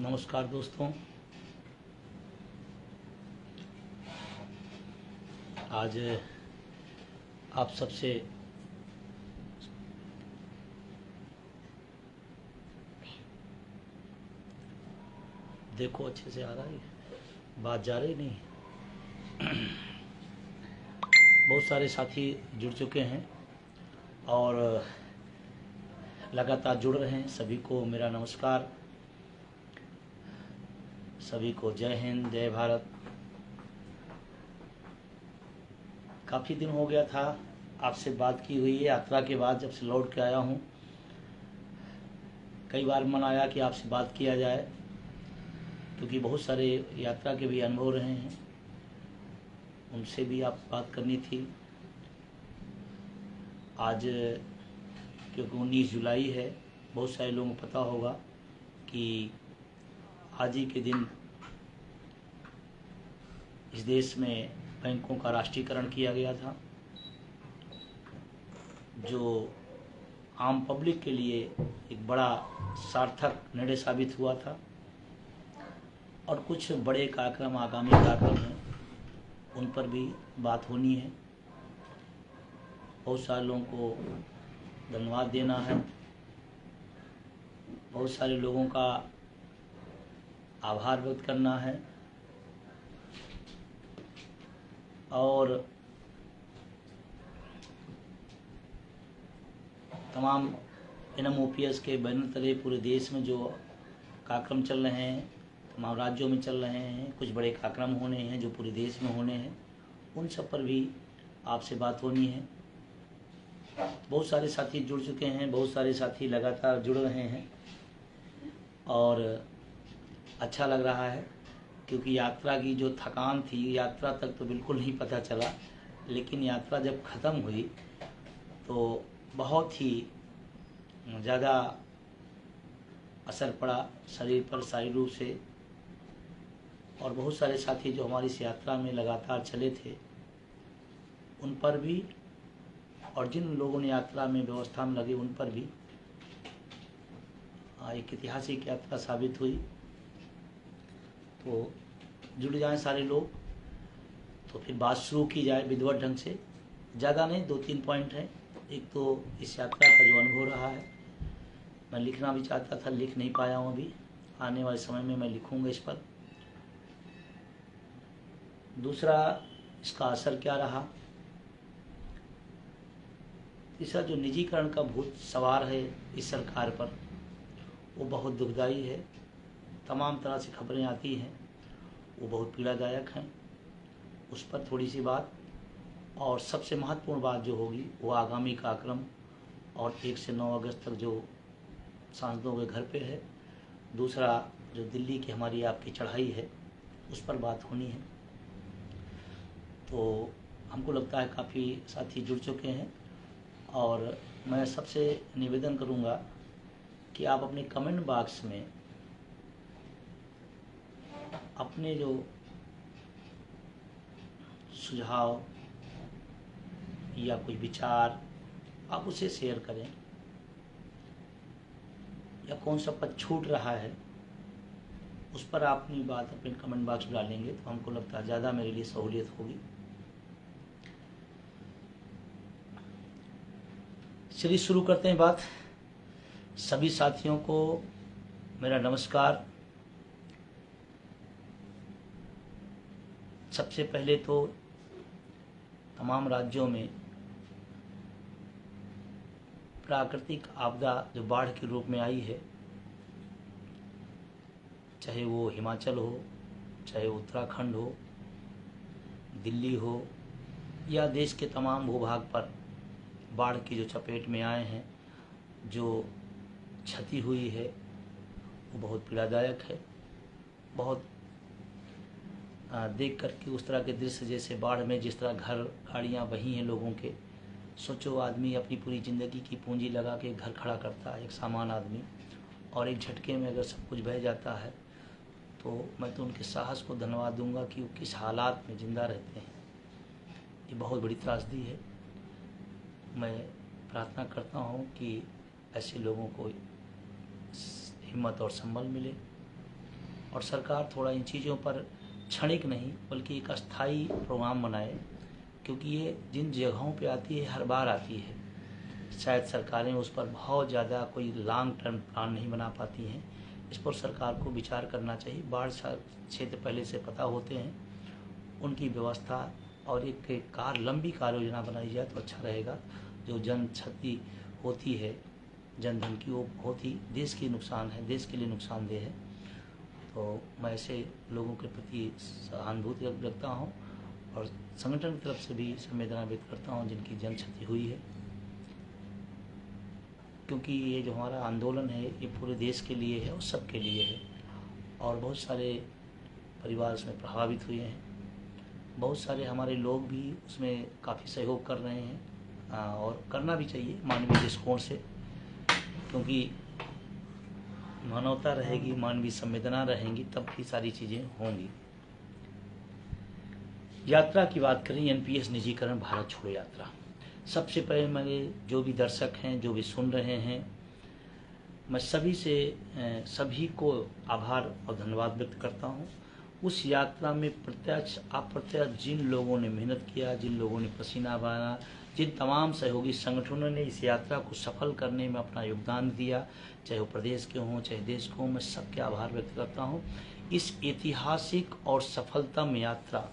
नमस्कार दोस्तों। आज आप सबसे देखो अच्छे से आ रहा है, बात जा रही नहीं। बहुत सारे साथी जुड़ चुके हैं और लगातार जुड़ रहे हैं। सभी को मेरा नमस्कार, सभी को जय हिंद, जय भारत। काफ़ी दिन हो गया था आपसे बात की हुई है। यात्रा के बाद जब से लौट के आया हूँ, कई बार मन आया कि आपसे बात किया जाए, क्योंकि बहुत सारे यात्रा के भी अनुभव रहे हैं, उनसे भी आप बात करनी थी। आज क्योंकि 19 जुलाई है, बहुत सारे लोगों को पता होगा कि आज ही के दिन इस देश में बैंकों का राष्ट्रीयकरण किया गया था, जो आम पब्लिक के लिए एक बड़ा सार्थक निर्णय साबित हुआ था। और कुछ बड़े कार्यक्रम, आगामी कार्यक्रम हैं, उन पर भी बात होनी है। बहुत सारे लोगों को धन्यवाद देना है, बहुत सारे लोगों का आभार व्यक्त करना है और तमाम NMOPS के बैनर तले पूरे देश में जो कार्यक्रम चल रहे हैं, तमाम राज्यों में चल रहे हैं, कुछ बड़े कार्यक्रम होने हैं जो पूरे देश में होने हैं, उन सब पर भी आपसे बात होनी है। बहुत सारे साथी जुड़ चुके हैं, बहुत सारे साथी लगातार जुड़ रहे हैं और अच्छा लग रहा है, क्योंकि यात्रा की जो थकान थी, यात्रा तक तो बिल्कुल नहीं पता चला, लेकिन यात्रा जब ख़त्म हुई तो बहुत ही ज़्यादा असर पड़ा शरीर पर, शारीरिक रूप से। और बहुत सारे साथी जो हमारी इस यात्रा में लगातार चले थे, उन पर भी, और जिन लोगों ने यात्रा में व्यवस्था में लगे, उन पर भी एक ऐतिहासिक यात्रा साबित हुई। तो जुड़ जाएं सारे लोग, तो फिर बात शुरू की जाए विधिवत ढंग से। ज़्यादा नहीं, 2-3 पॉइंट हैं। एक तो इस यात्रा का जो अनुभव रहा है, मैं लिखना भी चाहता था, लिख नहीं पाया हूँ अभी। आने वाले समय में मैं लिखूँगा इस पर। दूसरा, इसका असर क्या रहा। तीसरा, जो निजीकरण का भूत सवार है इस सरकार पर, वो बहुत दुखदायी है। तमाम तरह से खबरें आती हैं, वो बहुत पीड़ादायक हैं। उस पर थोड़ी सी बात। और सबसे महत्वपूर्ण बात जो होगी, वो आगामी कार्यक्रम और 1 से 9 अगस्त तक जो सांसदों के घर पे है। दूसरा, जो दिल्ली की हमारी आपकी चढ़ाई है, उस पर बात होनी है। तो हमको लगता है काफ़ी साथी जुड़ चुके हैं और मैं सबसे निवेदन करूंगा कि आप अपने कमेंट बॉक्स में अपने जो सुझाव या कोई विचार, आप उसे शेयर करें, या कौन सा पद छूट रहा है उस पर आप अपनी बात अपने कमेंट बॉक्स में डालेंगे तो हमको लगता है ज़्यादा मेरे लिए सहूलियत होगी। चलिए शुरू करते हैं बात। सभी साथियों को मेरा नमस्कार। सबसे पहले तो तमाम राज्यों में प्राकृतिक आपदा जो बाढ़ के रूप में आई है, चाहे वो हिमाचल हो, चाहे उत्तराखंड हो, दिल्ली हो, या देश के तमाम भूभाग पर बाढ़ की जो चपेट में आए हैं, जो क्षति हुई है, वो बहुत पीड़ादायक है। बहुत देख करके उस तरह के दृश्य, जैसे बाढ़ में जिस तरह घर गाड़ियाँ बही हैं लोगों के। सोचो, आदमी अपनी पूरी ज़िंदगी की पूंजी लगा के घर खड़ा करता है, एक सामान आदमी, और एक झटके में अगर सब कुछ बह जाता है, तो मैं तो उनके साहस को धन्यवाद दूंगा कि वो किस हालात में ज़िंदा रहते हैं। ये बहुत बड़ी त्रासदी है। मैं प्रार्थना करता हूँ कि ऐसे लोगों को हिम्मत और संबल मिले और सरकार थोड़ा इन चीज़ों पर क्षणिक नहीं बल्कि एक अस्थायी प्रोग्राम बनाए, क्योंकि ये जिन जगहों पे आती है हर बार आती है। शायद सरकारें उस पर बहुत ज़्यादा कोई लॉन्ग टर्म प्लान नहीं बना पाती हैं। इस पर सरकार को विचार करना चाहिए। बाढ़ क्षेत्र पहले से पता होते हैं, उनकी व्यवस्था और एक लंबी कार्य योजना बनाई जाए तो अच्छा रहेगा। जो जन क्षति होती है जन धन की, वो बहुत ही देश के नुकसान है, देश के लिए नुकसानदेह है। तो मैं ऐसे लोगों के प्रति सहानुभूति रखता हूँ और संगठन की तरफ से भी संवेदना व्यक्त करता हूँ जिनकी जन क्षति हुई है, क्योंकि ये जो हमारा आंदोलन है ये पूरे देश के लिए है और सबके लिए है। और बहुत सारे परिवार उसमें प्रभावित हुए हैं, बहुत सारे हमारे लोग भी उसमें काफ़ी सहयोग कर रहे हैं और करना भी चाहिए मानवीय दृष्टिकोण से, क्योंकि मानवता रहेगी, मानवीय संवेदना रहेंगी, तब भी सारी चीज़ें होंगी। यात्रा की बात करें, एनपीएस निजीकरण भारत छोड़ो यात्रा। सबसे पहले मेरे जो भी दर्शक हैं, जो भी सुन रहे हैं, मैं सभी को आभार और धन्यवाद व्यक्त करता हूं। उस यात्रा में प्रत्यक्ष अप्रत्यक्ष जिन लोगों ने मेहनत किया, जिन लोगों ने पसीना बहाया, जिन तमाम सहयोगी संगठनों ने इस यात्रा को सफल करने में अपना योगदान दिया, चाहे वो प्रदेश के हों चाहे देश के हों, मैं सबके आभार व्यक्त करता हूं। इस ऐतिहासिक और सफलतम यात्रा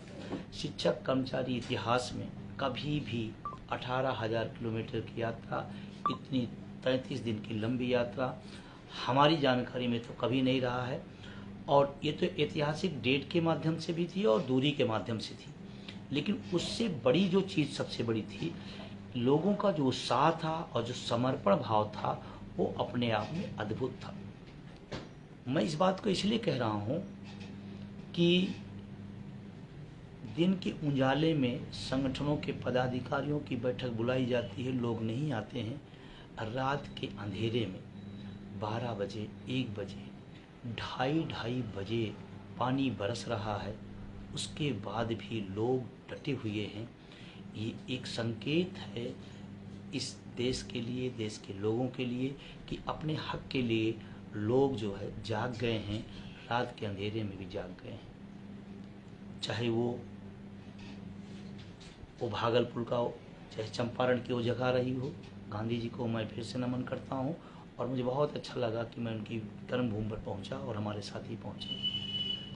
शिक्षक कर्मचारी इतिहास में कभी भी 18,000 किलोमीटर की यात्रा, इतनी 33 दिन की लंबी यात्रा हमारी जानकारी में तो कभी नहीं रहा है। और ये तो ऐतिहासिक डेट के माध्यम से भी थी और दूरी के माध्यम से थी, लेकिन उससे बड़ी जो चीज़ सबसे बड़ी थी, लोगों का जो उत्साह था और जो समर्पण भाव था, वो अपने आप में अद्भुत था। मैं इस बात को इसलिए कह रहा हूँ कि दिन के उजाले में संगठनों के पदाधिकारियों की बैठक बुलाई जाती है, लोग नहीं आते हैं। रात के अंधेरे में 12 बजे, 1 बजे, ढाई बजे पानी बरस रहा है, उसके बाद भी लोग डटे हुए हैं। ये एक संकेत है इस देश के लिए, देश के लोगों के लिए, कि अपने हक के लिए लोग जो है जाग गए हैं, रात के अंधेरे में भी जाग गए हैं। चाहे वो भागलपुर का हो, चाहे चंपारण की वो जगह रही हो, गांधी जी को मैं फिर से नमन करता हूँ। और मुझे बहुत अच्छा लगा कि मैं उनकी कर्मभूमि पर पहुँचा और हमारे साथी पहुँचे।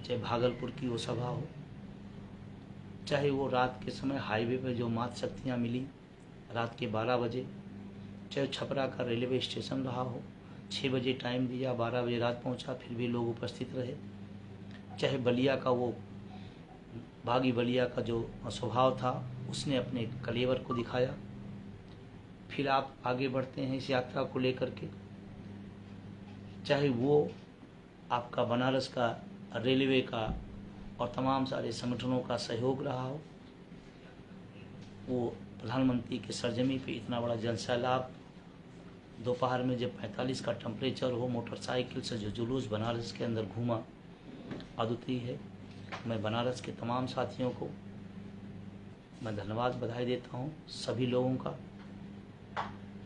चाहे भागलपुर की वो सभा हो, चाहे वो रात के समय हाईवे पर जो मात शक्तियाँ मिली रात के 12 बजे, चाहे छपरा का रेलवे स्टेशन रहा हो, 6 बजे टाइम दिया, 12 बजे रात पहुँचा, फिर भी लोग उपस्थित रहे। चाहे बलिया का वो बागी बलिया का जो स्वभाव था, उसने अपने कलेवर को दिखाया। फिर आप आगे बढ़ते हैं इस यात्रा को लेकर के, चाहे वो आपका बनारस का रेलवे का और तमाम सारे संगठनों का सहयोग रहा हो, वो प्रधानमंत्री के सरजमी पे इतना बड़ा जनसैलाब, दोपहर में जब 45 का टेम्परेचर हो, मोटरसाइकिल से जो जुलूस बनारस के अंदर घूमा, अद्वितीय है। मैं बनारस के तमाम साथियों को मैं धन्यवाद बधाई देता हूँ, सभी लोगों का।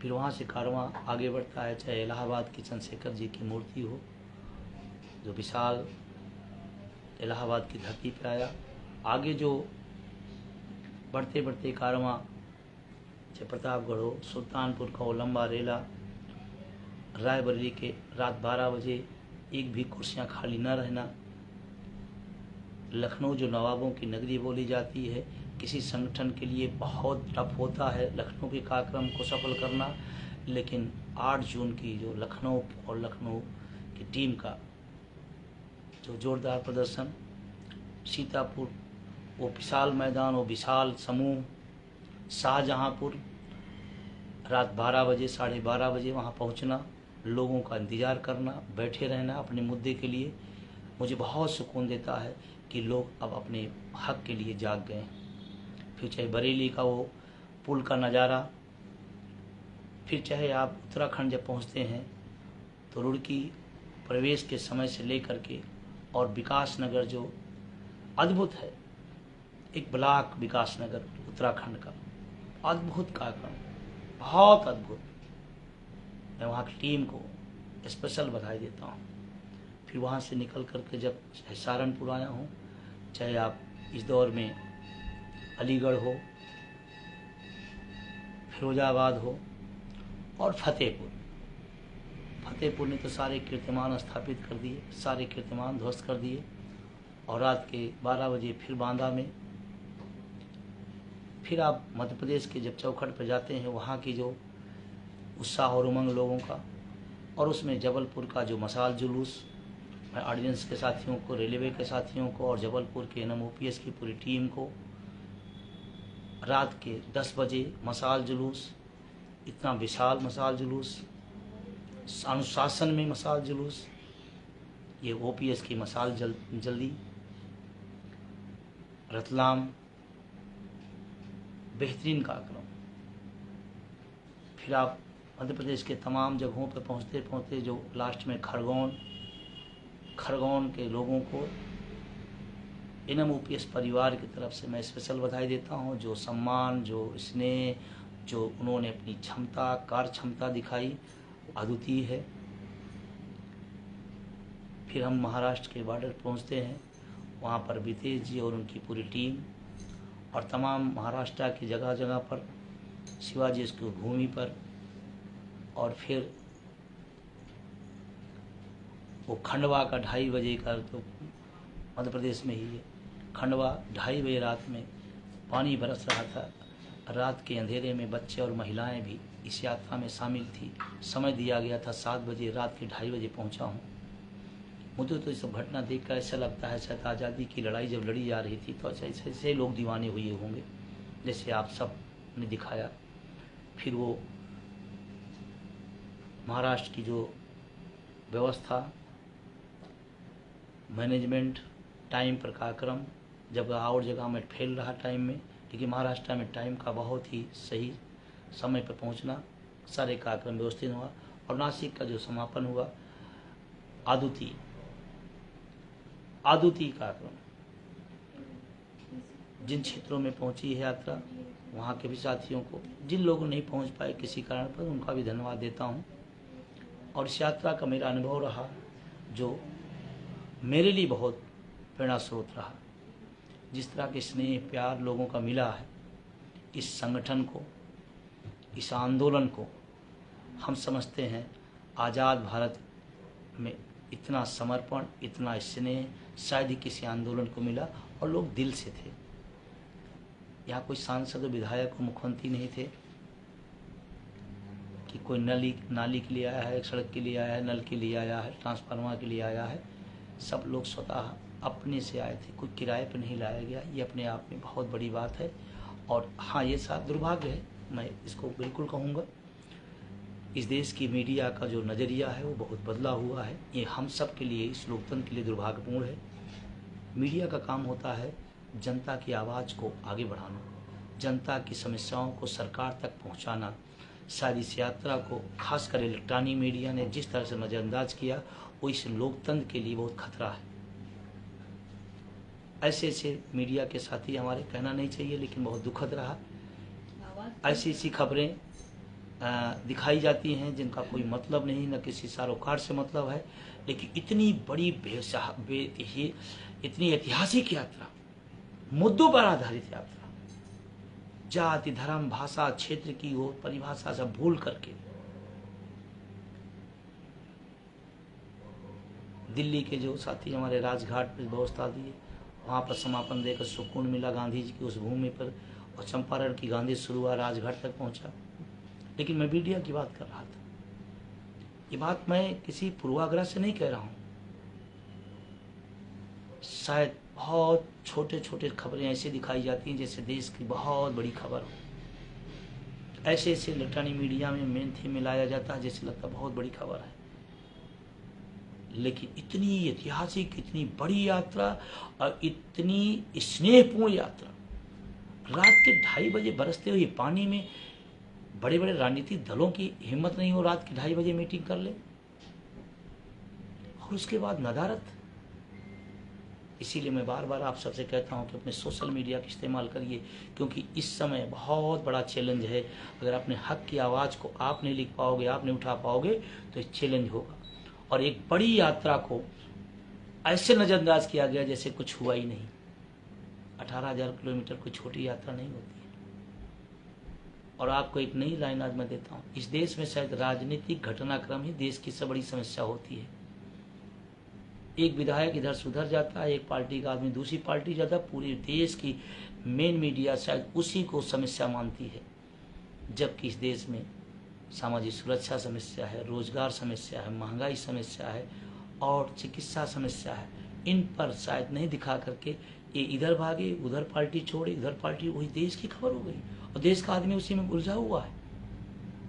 फिर वहाँ से कारवां आगे बढ़ता है, चाहे इलाहाबाद की चंद्रशेखर जी की मूर्ति हो, जो विशाल इलाहाबाद की धरती पर आया। आगे जो बढ़ते बढ़ते कारवां, चाहे प्रतापगढ़ हो, सुल्तानपुर का वो लंबा रेला, रायबरेली के रात 12 बजे एक भी कुर्सियाँ खाली न रहना। लखनऊ जो नवाबों की नगरी बोली जाती है, किसी संगठन के लिए बहुत टफ होता है लखनऊ के कार्यक्रम को सफल करना, लेकिन 8 जून की जो लखनऊ और लखनऊ की टीम का जो जोरदार प्रदर्शन, सीतापुर वो विशाल मैदान, वो विशाल समूह, शाहजहांपुर रात 12 बजे, 12:30 बजे वहाँ पहुँचना, लोगों का इंतज़ार करना, बैठे रहना अपने मुद्दे के लिए, मुझे बहुत सुकून देता है कि लोग अब अपने हक के लिए जाग गए। फिर चाहे बरेली का वो पुल का नज़ारा, फिर चाहे आप उत्तराखंड जब पहुंचते हैं तो रुड़की प्रवेश के समय से लेकर के और विकास नगर जो अद्भुत है, एक ब्लॉक विकास नगर उत्तराखंड का, अद्भुत कार्यक्रम, बहुत अद्भुत। मैं वहाँ की टीम को स्पेशल बधाई देता हूँ। फिर वहाँ से निकल करके जब चाहे सहारनपुर आया हूँ, चाहे आप इस दौर में अलीगढ़ हो, फिरोजाबाद हो और फतेहपुर ने तो सारे कीर्तिमान स्थापित कर दिए, सारे कीर्तिमान ध्वस्त कर दिए। और रात के 12 बजे फिर बांदा में, फिर आप मध्य प्रदेश के जब चौखट पर जाते हैं, वहाँ की जो उत्साह और उमंग लोगों का, और उसमें जबलपुर का जो मशाल जुलूस, मैं ऑर्डिनेंस के साथियों को, रेलवे के साथियों को और जबलपुर के NMOPS की पूरी टीम को, रात के 10 बजे मशाल जुलूस, इतना विशाल मशाल जुलूस, अनुशासन में मशाल जुलूस, ये OPS की मशाल जल्दी, रतलाम, बेहतरीन कार्यक्रम। फिर आप मध्य प्रदेश के तमाम जगहों पर पहुंचते पहुंचते जो लास्ट में खरगोन के लोगों को NMOPS परिवार की तरफ से मैं स्पेशल बधाई देता हूं। जो सम्मान, जो स्नेह, जो उन्होंने अपनी क्षमता, कार्य क्षमता दिखाई, अद्वितीय है। फिर हम महाराष्ट्र के बॉर्डर पहुंचते हैं, वहाँ पर बीतेश जी और उनकी पूरी टीम और तमाम महाराष्ट्र की जगह जगह पर, शिवाजी की भूमि पर, और फिर वो खंडवा का 2:30 बजे का, तो मध्य प्रदेश में ही है, खंडवा 2:30 बजे रात में पानी बरस रहा था। रात के अंधेरे में बच्चे और महिलाएं भी इस यात्रा में शामिल थी। समय दिया गया था 7 बजे, रात के 2:30 बजे पहुंचा हूँ। मुझे तो ये सब घटना देखकर ऐसा लगता है शायद आज़ादी की लड़ाई जब लड़ी जा रही थी तो ऐसे लोग दीवाने हुए होंगे जैसे आप सब ने दिखाया। फिर वो महाराष्ट्र की जो व्यवस्था, मैनेजमेंट, टाइम पर कार्यक्रम, जब और जगह में फैल रहा टाइम में, लेकिन महाराष्ट्र में टाइम का बहुत ही सही समय पर पहुंचना, सारे कार्यक्रम व्यवस्थित हुआ। और नासिक का जो समापन हुआ, आदुती कार्यक्रम, जिन क्षेत्रों में पहुंची है यात्रा, वहाँ के भी साथियों को, जिन लोग नहीं पहुंच पाए किसी कारण पर, उनका भी धन्यवाद देता हूँ। और इस यात्रा का मेरा अनुभव रहा जो मेरे लिए बहुत प्रेरणा स्रोत रहा। जिस तरह के स्नेह प्यार लोगों का मिला है इस संगठन को, इस आंदोलन को, हम समझते हैं आज़ाद भारत में इतना समर्पण, इतना स्नेह शायद ही किसी आंदोलन को मिला, और लोग दिल से थे। यहाँ कोई सांसद, विधायक, मुख्यमंत्री नहीं थे कि कोई नाली के लिए आया है, सड़क के लिए आया है, नल के लिए आया है, ट्रांसफार्मर के लिए आया है। सब लोग स्वतः अपने से आए थे, कोई किराए पर नहीं लाया गया। ये अपने आप में बहुत बड़ी बात है। और हाँ, ये साथ दुर्भाग्य है, मैं इसको बिल्कुल कहूँगा, इस देश की मीडिया का जो नज़रिया है वो बहुत बदला हुआ है। ये हम सब के लिए, इस लोकतंत्र के लिए दुर्भाग्यपूर्ण है। मीडिया का काम होता है जनता की आवाज़ को आगे बढ़ाना, जनता की समस्याओं को सरकार तक पहुंचाना। शायद इस यात्रा को खासकर इलेक्ट्रॉनिक मीडिया ने जिस तरह से नज़रअंदाज किया वो इस लोकतंत्र के लिए बहुत खतरा है। ऐसे मीडिया के साथी हमारे, कहना नहीं चाहिए लेकिन बहुत दुखद रहा। ऐसी खबरें दिखाई जाती हैं जिनका कोई मतलब नहीं, न किसी सरोकार से मतलब है, लेकिन इतनी बड़ी इतनी ऐतिहासिक यात्रा, मुद्दों पर आधारित यात्रा, जाति, धर्म, भाषा, क्षेत्र की वो परिभाषा सब भूल करके दिल्ली के जो साथी हमारे राजघाट पर व्यवस्था दी, वहाँ पर समापन देकर सुकून मिला गांधी जी की उस भूमि पर, और चंपारण की गांधी शुरू हुआ, राजघाट तक पहुँचा। लेकिन मैं मीडिया की बात कर रहा था। ये बात मैं किसी पूर्वाग्रह से नहीं कह रहा हूँ। शायद बहुत छोटे छोटे खबरें ऐसे दिखाई जाती हैं जैसे देश की बहुत बड़ी खबर हो। ऐसे इलेक्ट्रॉनिक मीडिया में मेन थीम मिलाया जाता है जैसे लगता बहुत बड़ी खबर है। लेकिन इतनी ऐतिहासिक, इतनी बड़ी यात्रा और इतनी स्नेहपूर्ण यात्रा, रात के 2:30 बजे बरसते हुए पानी में बड़े बड़े राजनीतिक दलों की हिम्मत नहीं हो रात के 2:30 बजे मीटिंग कर ले, और उसके बाद नदारत। इसीलिए मैं बार बार आप सबसे कहता हूं कि अपने सोशल मीडिया का इस्तेमाल करिए, क्योंकि इस समय बहुत बड़ा चैलेंज है। अगर अपने हक की आवाज़ को आप नहीं लिख पाओगे, आप नहीं उठा पाओगे, तो एक चैलेंज होगा। और एक बड़ी यात्रा को ऐसे नज़रअंदाज किया गया जैसे कुछ हुआ ही नहीं। 18,000 किलोमीटर कोई छोटी यात्रा नहीं होती है। और आपको एक नई लाइन आज मैं देता हूँ, इस देश में शायद राजनीतिक घटनाक्रम ही देश की सबसे बड़ी समस्या होती है। एक विधायक इधर से उधर जाता है, एक पार्टी का आदमी दूसरी पार्टी जाता है, पूरे देश की मेन मीडिया शायद उसी को समस्या मानती है, जबकि इस देश में सामाजिक सुरक्षा समस्या है, रोजगार समस्या है, महंगाई समस्या है और चिकित्सा समस्या है। इन पर शायद नहीं दिखा करके ये इधर भागे, उधर पार्टी छोड़े, इधर पार्टी, वही देश की खबर हो गई और देश का आदमी उसी में उलझा हुआ है।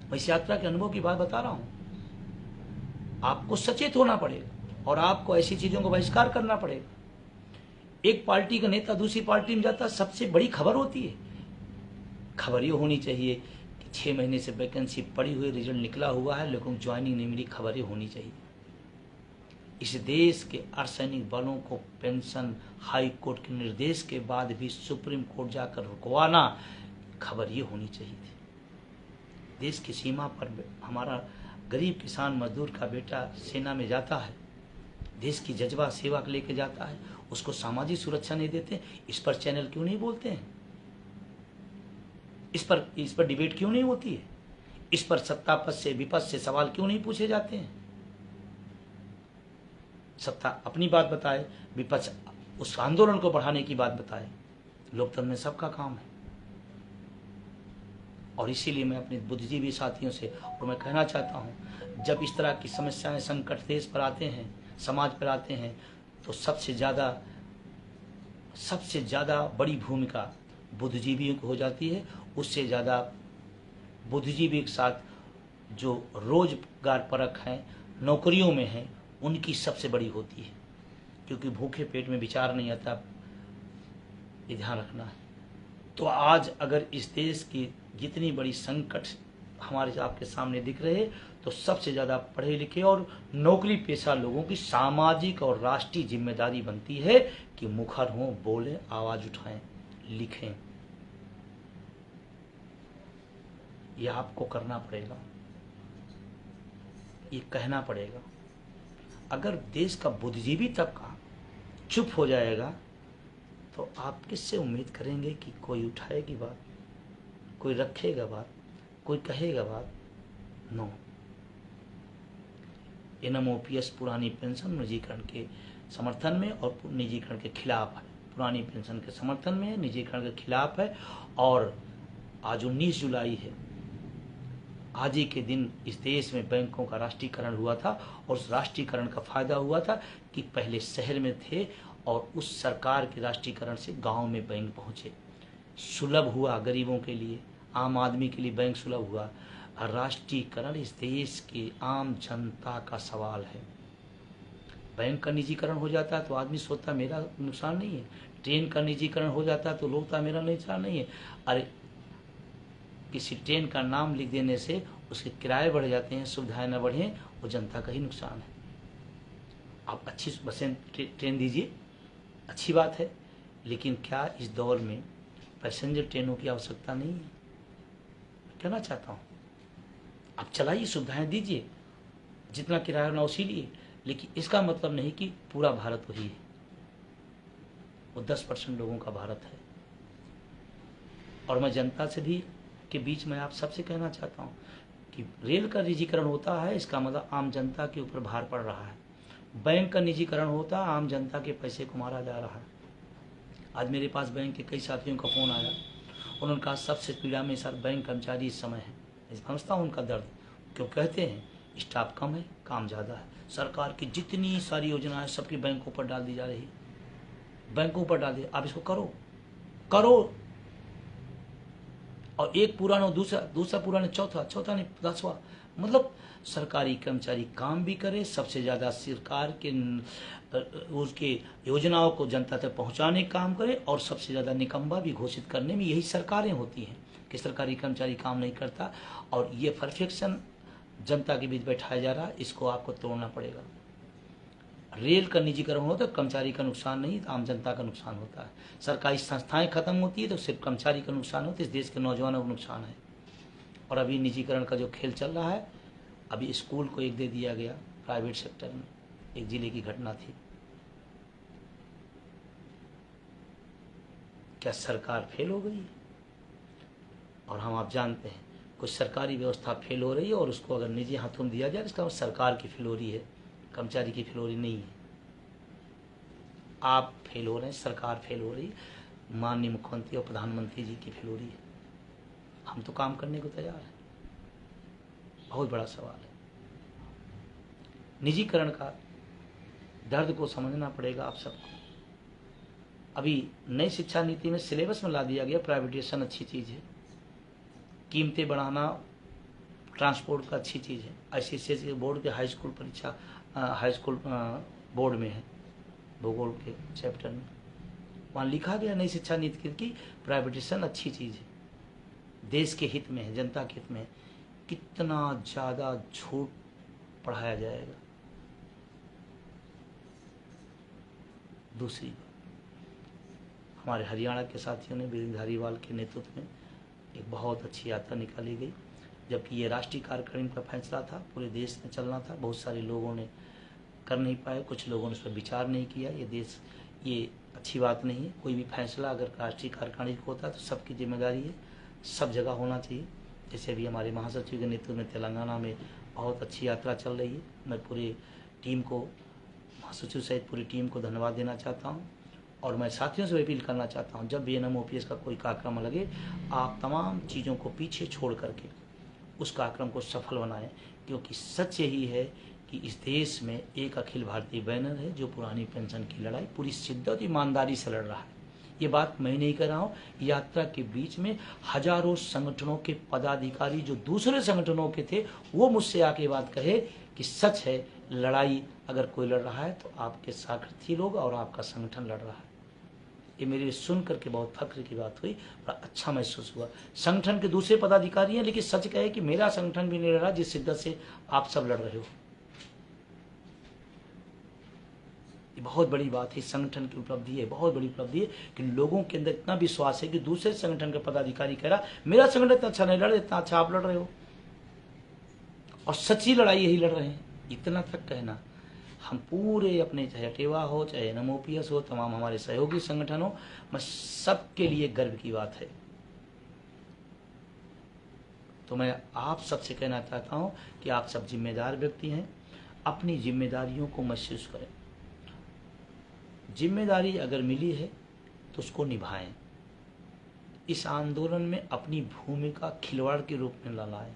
मैं इस यात्रा के अनुभव की बात बता रहा हूँ। आपको सचेत होना पड़ेगा और आपको ऐसी चीजों को बहिष्कार करना पड़ेगा। एक पार्टी का नेता दूसरी पार्टी में जाता, सबसे बड़ी खबर होती है। खबर ये होनी चाहिए कि 6 महीने से वैकेंसी पड़ी हुई, रिजल्ट निकला हुआ है, लेकिन ज्वाइनिंग नहीं मिली, खबर ये होनी चाहिए। इस देश के अर्धसैनिक बलों को पेंशन हाई कोर्ट के निर्देश के बाद भी सुप्रीम कोर्ट जाकर रुकवाना, खबर ये होनी चाहिए थी। देश की सीमा पर हमारा गरीब किसान मजदूर का बेटा सेना में जाता है, देश की जज्बा सेवा लेके जाता है, उसको सामाजिक सुरक्षा नहीं देते। इस पर चैनल क्यों नहीं बोलते हैं? इस पर डिबेट क्यों नहीं होती है? इस पर सत्ता पक्ष से विपक्ष से सवाल क्यों नहीं पूछे जाते हैं? सत्ता अपनी बात बताए, विपक्ष उस आंदोलन को बढ़ाने की बात बताए। लोकतंत्र में सबका काम है। और इसीलिए मैं अपने बुद्धिजीवी साथियों से और मैं कहना चाहता हूं, जब इस तरह की समस्याएं संकट देश पर आते हैं, समाज पर आते हैं, तो सबसे ज़्यादा बड़ी भूमिका बुद्धिजीवियों को हो जाती है। उससे ज़्यादा बुद्धिजीवी के साथ जो रोजगार परक हैं, नौकरियों में हैं, उनकी सबसे बड़ी होती है, क्योंकि भूखे पेट में विचार नहीं आता, ये ध्यान रखना है। तो आज अगर इस देश की जितनी बड़ी संकट हमारे आपके सामने दिख रहे, तो सबसे ज़्यादा पढ़े लिखे और नौकरी पेशा लोगों की सामाजिक और राष्ट्रीय जिम्मेदारी बनती है कि मुखर हों, बोलें, आवाज़ उठाएं, लिखें। यह आपको करना पड़ेगा, ये कहना पड़ेगा। अगर देश का बुद्धिजीवी तबका चुप हो जाएगा तो आप किससे उम्मीद करेंगे कि कोई उठाएगी बात, कोई रखेगा बात, कोई कहेगा बात? नो। एनएमओपीएस पुरानी पेंशन निजीकरण के समर्थन में और निजीकरण के खिलाफ है। पुरानी पेंशन के समर्थन में है, निजीकरण के खिलाफ है। और आज 19 जुलाई है, आज ही के दिन इस देश में बैंकों का राष्ट्रीयकरण हुआ था और उस राष्ट्रीयकरण का फायदा हुआ था कि पहले शहर में थे और उस सरकार के राष्ट्रीयकरण से गांव में बैंक पहुंचे, सुलभ हुआ गरीबों के लिए, आम आदमी के लिए बैंक सुलभ हुआ। राष्ट्रीयकरण इस देश की आम जनता का सवाल है। बैंक का निजीकरण हो जाता है तो आदमी सोचता मेरा नुकसान नहीं है, ट्रेन का निजीकरण हो जाता है तो लोग सोचता मेरा नुकसान नहीं है। अरे किसी ट्रेन का नाम लिख देने से उसके किराए बढ़ जाते हैं, सुविधाएं न बढ़े, वो जनता का ही नुकसान है। आप अच्छी बसें ट्रेन दीजिए, अच्छी बात है, लेकिन क्या इस दौर में पैसेंजर ट्रेनों की आवश्यकता नहीं है? कहना चाहता हूँ, आप चलाइए, सुविधाएं दीजिए, जितना किराया ना उसी लिए, लेकिन इसका मतलब नहीं कि पूरा भारत वही है। वो 10% लोगों का भारत है। और मैं जनता से भी के बीच में आप सबसे कहना चाहता हूँ कि रेल का निजीकरण होता है, इसका मतलब आम जनता के ऊपर भार पड़ रहा है। बैंक का निजीकरण होता है, आम जनता के पैसे को मारा जा रहा है। आज मेरे पास बैंक के कई साथियों का फ़ोन आया, उन्होंने कहा सबसे पीड़ा में सर बैंक कर्मचारी इस समय है। मैं समझता हूँ उनका दर्द, क्यों कहते हैं स्टाफ कम है, काम ज़्यादा है। सरकार की जितनी सारी योजनाएं सबकी बैंकों पर डाल दी जा रही है, बैंकों पर डाल दी। आप इसको करो और एक पूरा न दूसरा पूरा न चौथा नहीं 10वां। मतलब सरकारी कर्मचारी काम भी करे, सबसे ज़्यादा सरकार के उसके योजनाओं को जनता तक पहुंचाने का काम करे, और सबसे ज़्यादा निकम्मा भी घोषित करने में यही सरकारें होती हैं कि सरकारी कर्मचारी काम नहीं करता। और ये परफेक्शन जनता के बीच बैठाया जा रहा है, इसको आपको तोड़ना पड़ेगा। रेल का निजीकरण होता है, कर्मचारी का नुकसान नहीं, आम जनता का नुकसान होता है। सरकारी संस्थाएं खत्म होती है तो सिर्फ कर्मचारी का नुकसान होता है, इस देश के नौजवानों को नुकसान है। और अभी निजीकरण का जो खेल चल रहा है, अभी स्कूल को एक दे दिया गया प्राइवेट सेक्टर में, एक जिले की घटना थी। क्या सरकार फेल हो गई? और हम आप जानते हैं कुछ सरकारी व्यवस्था फेल हो रही है और उसको अगर निजी हाथों में दिया जाए इसका मतलब सरकार की फेल हो रही है, कर्मचारी की फेल हो रही नहीं है। आप फेल हो रहे हैं, सरकार फेल हो रही है, माननीय मुख्यमंत्री और प्रधानमंत्री जी की फेल हो रही है। हम तो काम करने को तैयार हैं। बहुत बड़ा सवाल है। निजीकरण का दर्द को समझना पड़ेगा आप सबको। अभी नई शिक्षा नीति में सिलेबस में ला दिया गया प्राइवेटाइजेशन अच्छी चीज़ है, कीमतें बढ़ाना ट्रांसपोर्ट का अच्छी चीज़ है। ICSE बोर्ड के हाई स्कूल परीक्षा हाई स्कूल बोर्ड में है, भूगोल के चैप्टर में वहाँ लिखा गया नई शिक्षा नीति की प्राइवेटाइजेशन अच्छी चीज़ है, देश के हित में है, जनता के हित में है। कितना ज़्यादा झूठ पढ़ाया जाएगा। दूसरी बात, हमारे हरियाणा के साथियों ने वीरेंद्र धारीवाल के नेतृत्व में एक बहुत अच्छी यात्रा निकाली गई, जबकि ये राष्ट्रीय कार्यकारिणी का फैसला था, पूरे देश में चलना था। बहुत सारे लोगों ने कर नहीं पाए, कुछ लोगों ने उस पर विचार नहीं किया। ये अच्छी बात नहीं है। कोई भी फैसला अगर राष्ट्रीय कार्यकारिणी को होता है तो सबकी जिम्मेदारी है, सब जगह होना चाहिए। जैसे अभी हमारे महासचिव के नेतृत्व में तेलंगाना में बहुत अच्छी यात्रा चल रही है। मैं पूरी टीम को, महासचिव सहित पूरी टीम को धन्यवाद देना चाहता हूँ और मैं साथियों से अपील करना चाहता हूँ, जब भी NMOPS का कोई कार्यक्रम लगे, आप तमाम चीज़ों को पीछे छोड़ करके उस कार्यक्रम को सफल बनाएं, क्योंकि सच यही है कि इस देश में एक अखिल भारतीय बैनर है जो पुरानी पेंशन की लड़ाई पूरी शिद्दत ईमानदारी से लड़ रहा है। ये बात मैं नहीं कर रहा हूँ। यात्रा के बीच में हजारों संगठनों के पदाधिकारी जो दूसरे संगठनों के थे वो मुझसे आके बात कहे कि सच है, लड़ाई अगर कोई लड़ रहा है तो आपके सारथी लोग और आपका संगठन लड़ रहा है। ये मेरे सुन करके बहुत फख्र की बात हुई, बड़ा अच्छा महसूस हुआ। संगठन के दूसरे पदाधिकारी हैं, लेकिन सच कहे कि मेरा संगठन भी नहीं लड़ रहा जिस शिद्दत से आप सब लड़ रहे हो। ये बहुत बड़ी बात है, संगठन की उपलब्धि है, बहुत बड़ी उपलब्धि है कि लोगों के अंदर इतना विश्वास है कि दूसरे संगठन के पदाधिकारी कह रहा मेरा संगठन इतना अच्छा नहीं लड़ रहा, इतना अच्छा आप लड़ रहे हो और सच्ची लड़ाई यही लड़ रहे हैं, इतना तक कहना। हम पूरे अपने, चाहे अटेवा हो चाहे NMOPS हो, तमाम हमारे सहयोगी संगठन हो, मैं सबके लिए गर्व की बात है। तो मैं आप सबसे कहना चाहता हूं कि आप सब जिम्मेदार व्यक्ति हैं, अपनी जिम्मेदारियों को महसूस करें। जिम्मेदारी अगर मिली है तो उसको निभाएं। इस आंदोलन में अपनी भूमिका खिलवाड़ के रूप में न लाएं।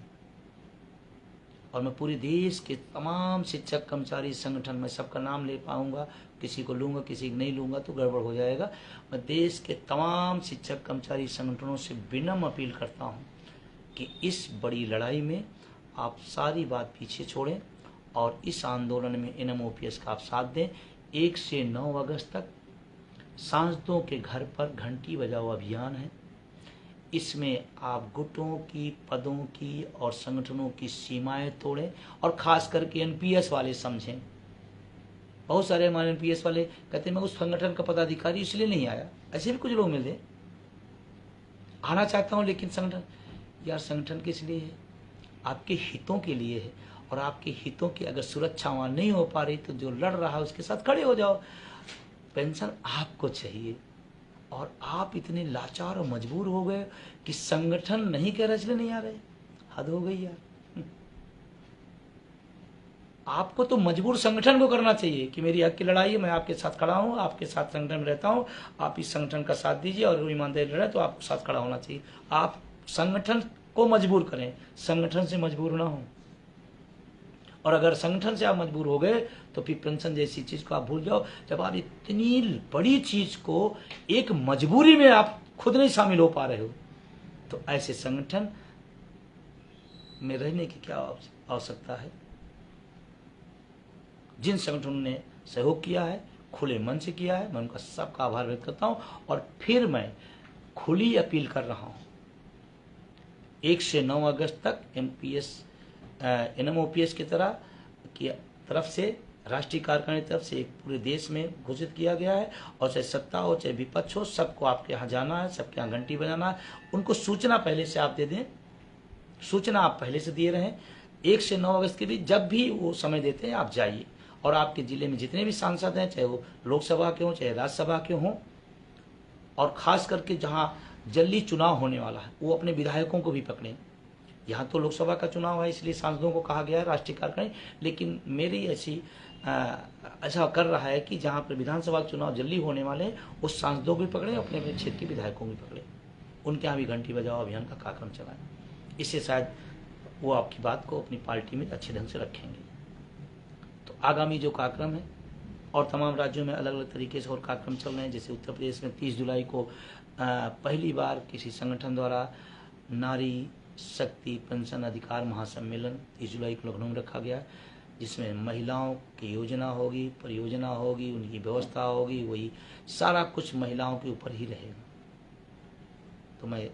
और मैं पूरे देश के तमाम शिक्षक कर्मचारी संगठन में सबका नाम ले पाऊंगा, किसी को लूंगा किसी को नहीं लूंगा तो गड़बड़ हो जाएगा। मैं देश के तमाम शिक्षक कर्मचारी संगठनों से विनम्र अपील करता हूं कि इस बड़ी लड़ाई में आप सारी बात पीछे छोड़ें और इस आंदोलन में NMOPS का आप साथ दें। 1 से 9 अगस्त तक सांसदों के घर पर घंटी बजाओ अभियान है। इसमें आप गुटों की, पदों की और संगठनों की सीमाएं तोड़ें और खास करके NPS वाले समझें। बहुत सारे हमारे NPS वाले कहते हैं मैं उस संगठन का पदाधिकारी इसलिए नहीं आया, ऐसे भी कुछ लोग मिले, आना चाहता हूं लेकिन संगठन, यार संगठन किस लिए है? आपके हितों के लिए है। और आपके हितों की अगर सुरक्षा वहां नहीं हो पा रही तो जो लड़ रहा है उसके साथ खड़े हो जाओ। पेंशन आपको चाहिए और आप इतने लाचार और मजबूर हो गए कि संगठन नहीं कह रहे इसलिए नहीं आ रहे। हद हो गई यार। आपको तो मजबूर संगठन को करना चाहिए कि मेरी हक की लड़ाई है, मैं आपके साथ खड़ा हूं, आपके साथ संगठन में रहता हूं, आप इस संगठन का साथ दीजिए और ईमानदारी लड़े तो आपको साथ खड़ा होना चाहिए। आप संगठन को मजबूर करें, संगठन से मजबूर ना हो। और अगर संगठन से आप मजबूर हो गए तो फिर पेंशन जैसी चीज को आप भूल जाओ। जब आप इतनी बड़ी चीज को एक मजबूरी में आप खुद नहीं शामिल हो पा रहे हो तो ऐसे संगठन में रहने की क्या आवश्यकता है। जिन संगठनों ने सहयोग किया है, खुले मन से किया है, मैं उनका सबका आभार व्यक्त करता हूं। और फिर मैं खुली अपील कर रहा हूं 1 से 9 अगस्त तक NMOPS की तरफ से, राष्ट्रीय कार्यकारिणी की तरफ से एक पूरे देश में घोषित किया गया है। और चाहे सत्ता हो चाहे विपक्ष हो, सबको आपके यहाँ जाना है, सबके यहाँ घंटी बजाना है। उनको सूचना पहले से आप दे दें, सूचना आप पहले से दिए रहें। 1 से 9 अगस्त के बीच जब भी वो समय देते हैं आप जाइए और आपके जिले में जितने भी सांसद हैं, चाहे वो लोकसभा के हों चाहे राज्यसभा के हों, और ख़ास करके जहाँ जल्दी चुनाव होने वाला है वो अपने विधायकों को भी पकड़ें। यहाँ तो लोकसभा का चुनाव है इसलिए सांसदों को कहा गया है राष्ट्रीय कार्यकारिणी, लेकिन मेरी ऐसा कर रहा है कि जहाँ पर विधानसभा चुनाव जल्दी होने वाले हैं उस सांसदों को भी पकड़ें, अपने अपने क्षेत्र के विधायकों को भी पकड़ें, उनके यहाँ भी घंटी बजाओ अभियान का कार्यक्रम चलाएं। इससे शायद वो आपकी बात को अपनी पार्टी में अच्छे ढंग से रखेंगे। तो आगामी जो कार्यक्रम है और तमाम राज्यों में अलग अलग तरीके से और कार्यक्रम चल रहे हैं। जैसे उत्तर प्रदेश में 30 जुलाई को पहली बार किसी संगठन द्वारा नारी शक्ति पेंशन अधिकार महासम्मेलन 30 जुलाई को लखनऊ में रखा गया है, जिसमें महिलाओं की योजना होगी, परियोजना होगी, उनकी व्यवस्था होगी, वही सारा कुछ महिलाओं के ऊपर ही रहेगा। तो मैं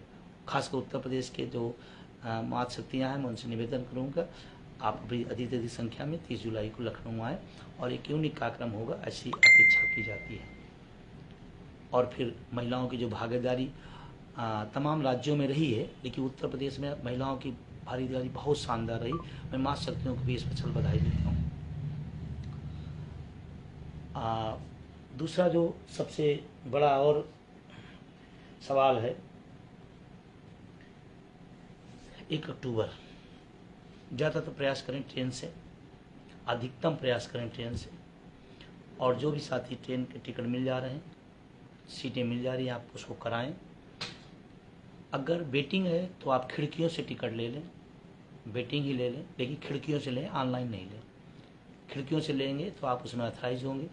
खासकर उत्तर प्रदेश के जो मातृशक्तियाँ हैं मैं उनसे निवेदन करूँगा आप भी अधिक अधिक संख्या में 30 जुलाई को लखनऊ आए और एक यूनिक कार्यक्रम होगा ऐसी अपेक्षा की जाती है। और फिर महिलाओं की जो भागीदारी तमाम राज्यों में रही है, लेकिन उत्तर प्रदेश में महिलाओं की भागीदारी बहुत शानदार रही। मैं मातृशक्तियों को भी स्पेशल बधाई देता हूँ। दूसरा जो सबसे बड़ा और सवाल है 1 अक्टूबर, ज़्यादा तो प्रयास करें ट्रेन से, अधिकतम प्रयास करें ट्रेन से। और जो भी साथी ट्रेन के टिकट मिल जा रहे हैं, सीटें मिल जा रही हैं, आप उसको कराएं। अगर वेटिंग है तो आप खिड़कियों से टिकट ले लें, वेटिंग ही ले लें, लेकिन खिड़कियों से लें, ऑनलाइन नहीं लें। खिड़कियों से लेंगे तो आप उसमें ऑथराइज होंगे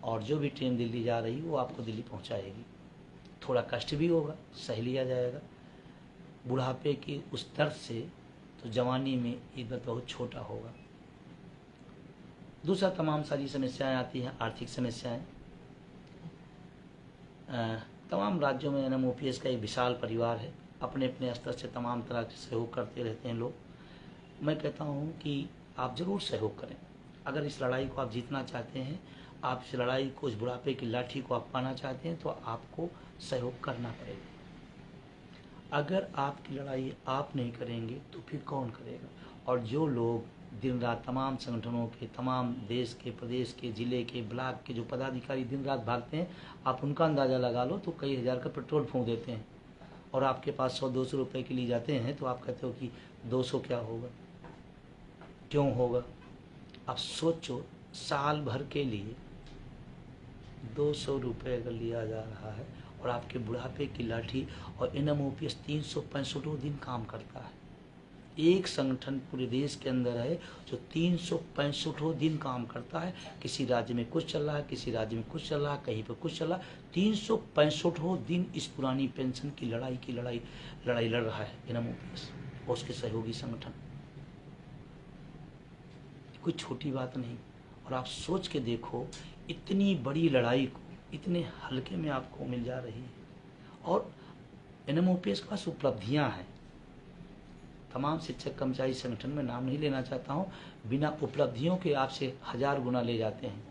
और जो भी ट्रेन दिल्ली जा रही है वो आपको दिल्ली पहुंचाएगी। थोड़ा कष्ट भी होगा, सह लिया जाएगा। बुढ़ापे की उस दर्द से तो जवानी में ये दर्द बहुत छोटा होगा। दूसरा तमाम सारी समस्याएं आती हैं, आर्थिक समस्याएं। तमाम राज्यों में NMOPS का एक विशाल परिवार है, अपने अपने स्तर से तमाम तरह के सहयोग करते रहते हैं लोग। मैं कहता हूं कि आप ज़रूर सहयोग करें। अगर इस लड़ाई को आप जीतना चाहते हैं, आप इस लड़ाई को, इस बुढ़ापे की लाठी को आप पाना चाहते हैं, तो आपको सहयोग करना पड़ेगा। अगर आपकी लड़ाई आप नहीं करेंगे तो फिर कौन करेगा? और जो लोग दिन रात तमाम संगठनों के, तमाम देश के, प्रदेश के, ज़िले के, ब्लॉक के जो पदाधिकारी दिन रात भागते हैं, आप उनका अंदाज़ा लगा लो तो कई हज़ार का पेट्रोल फूंक देते हैं और आपके पास 100-200 रुपये के लिए जाते हैं तो आप कहते हो कि 200 क्या होगा, क्यों होगा? आप सोचो, साल भर के लिए 200 रुपये अगर लिया जा रहा है और आपके बुढ़ापे की लाठी, और NMOPS 365 दिन काम करता है। एक संगठन पूरे देश के अंदर है जो 365 दिन काम करता है। किसी राज्य में कुछ चल रहा है, किसी राज्य में कुछ चल रहा है, कहीं पर कुछ चल रहा है। 365 दिन इस पुरानी पेंशन की लड़ाई लड़ रहा है NMOPS और उसके सहयोगी संगठन। कोई छोटी बात नहीं। और आप सोच के देखो, इतनी बड़ी लड़ाई को इतने हल्के में आपको मिल जा रही है। और NMOPS के पास उपलब्धियां हैं। तमाम शिक्षक कर्मचारी संगठन में नाम नहीं लेना चाहता हूं, बिना उपलब्धियों के आपसे 1000 गुना ले जाते हैं